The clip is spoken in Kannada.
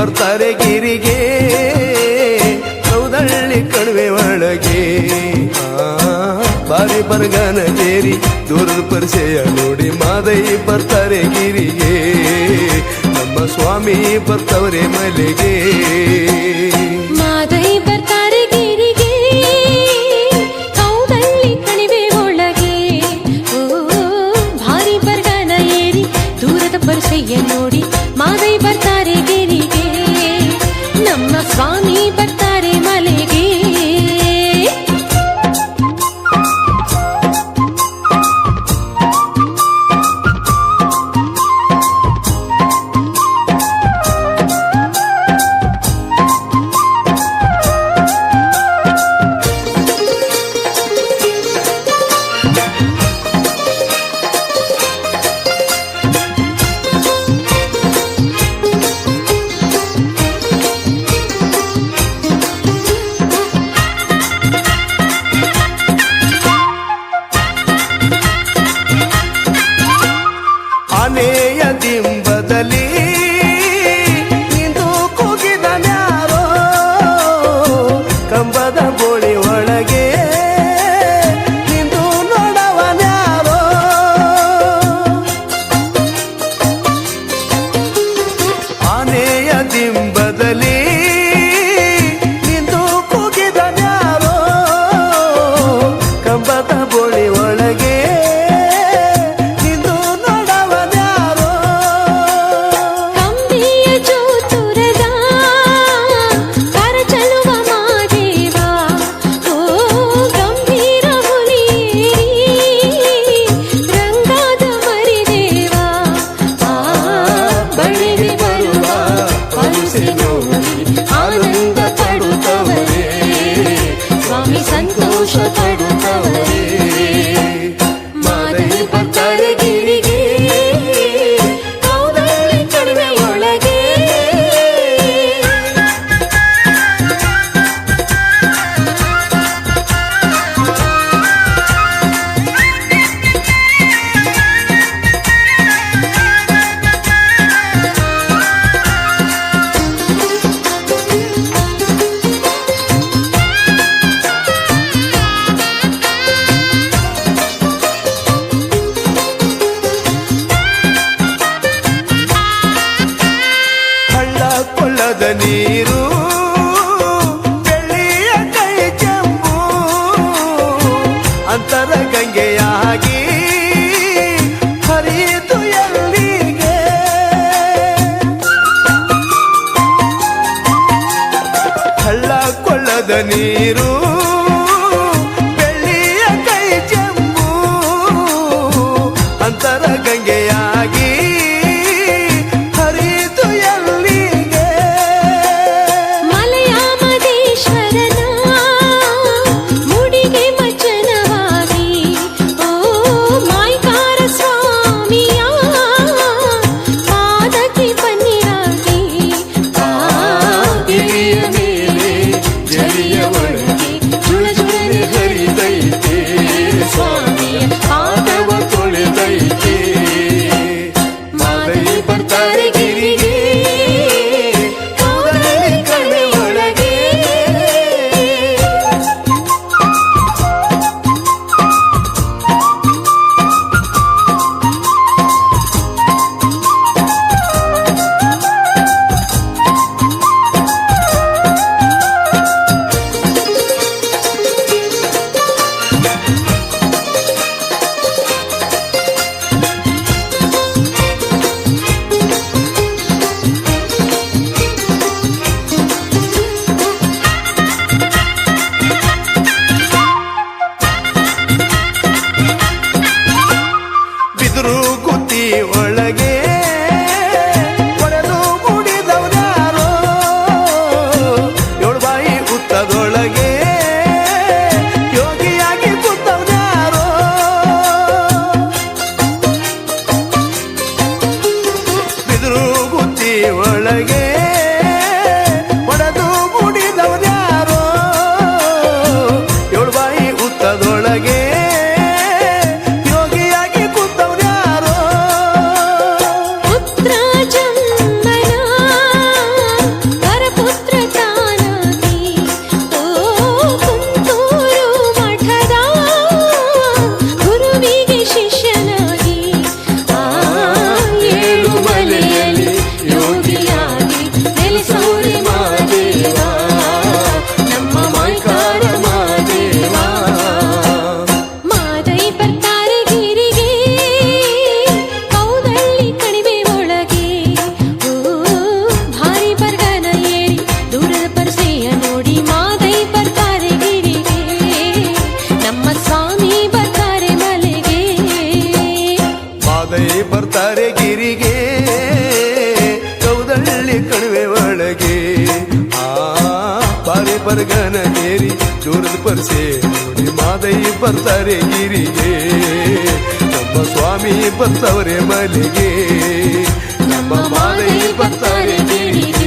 ಬರ್ತಾರೆ ಗಿರಿಗೆ ಕೌದಳ್ಳಿ ಕಣಿವೆ ಒಳಗೆ ಬಾರಿ ಬರಗಾನ ಏರಿ ದೂರದ ಪರಿಚಯ ನೋಡಿ ಮಾದೈ ಬರ್ತಾರೆ ಗಿರಿಗೆ ನಮ್ಮ ಸ್ವಾಮಿ ಬರ್ತವರೇ ಮಲೆಗೆ ಮಾದೈ ಬರ್ತಾರೆ ಗಿರಿಗೆ ಕೌದಳ್ಳಿ ಕಣಿವೆ ಒಳಗೆ ಭಾರಿ ಬರಗಾನ ಏರಿ ದೂರದ ಪರಿಚಯ ನೋಡಿ ಮಾದೈ ಬರ್ತಾರೆ ಗಿರಿಗೆ ನಮ್ಮ ಸ್ವಾಮಿ ಬರ್ತಾರೆ ಮಲೆಗೆ ಆನೆಯ ದಿಂಬದಲ್ಲಿ ನಿಂತು ಕೂಗಿದನ್ಯಾರೋ ಕಂಬದ ಬೋಳಿ ಒಳಗೆ ನಿಂತು ನೋಡವನ್ಯಾರೋ ಆನೆಯ ದಿಂಬದಲ್ಲಿ ನಿಂತು ಕೂಗಿದನ್ಯಾರೋ ಕಂಬದ ಬೋಳಿ ಒಳಗೆ ಆನಂದ ಪಡುತ್ತವರೇ ಸ್ವಾಮಿ ಸಂತೋಷ ಪಡುತ್ತವರೇ ಮಾದೈ ಬರ್ತಾರೆ ಗಿರಿಗೆ ಕೌದಳ್ಳಿ ಕಣಿವೆಯೊಳಗೆ ಕೊಳ್ಳದ ನೀರು ಬೆಳ್ಳಿಯ ಕೈ ಚೆಂಬು ಅಂತರ ಗಂಗೆಯಾಗಿ ಹರಿಯಿತು ಎಲ್ಲಿಗೆ ಹಳ್ಳ ಕೊಳ್ಳದ ನೀರು ಬೆಳ್ಳಿಯ ಕೈ ಚೆಂಬು ಅಂತರ ಗಂಗೆಯಾಗಿ ಗಿರಿಗೆ ಕೌದಳ್ಳಿ ಕಣಿವೆ ಒಳಗೆ ಆ ಬಾರಿ ಬರಗನಗೇರಿ ದೂರದ ಪರಸೆ ನೋಡಿ ಮಾದೈ ಬರ್ತಾರೆ ಗಿರಿಗೆ ನಮ್ಮ ಸ್ವಾಮಿ ಬರ್ತಾವ್ರೆ ಮಲೆಗೆ ನಮ್ಮ ಮಾದೈ ಬರ್ತಾರೆ ಗಿರಿಗೆ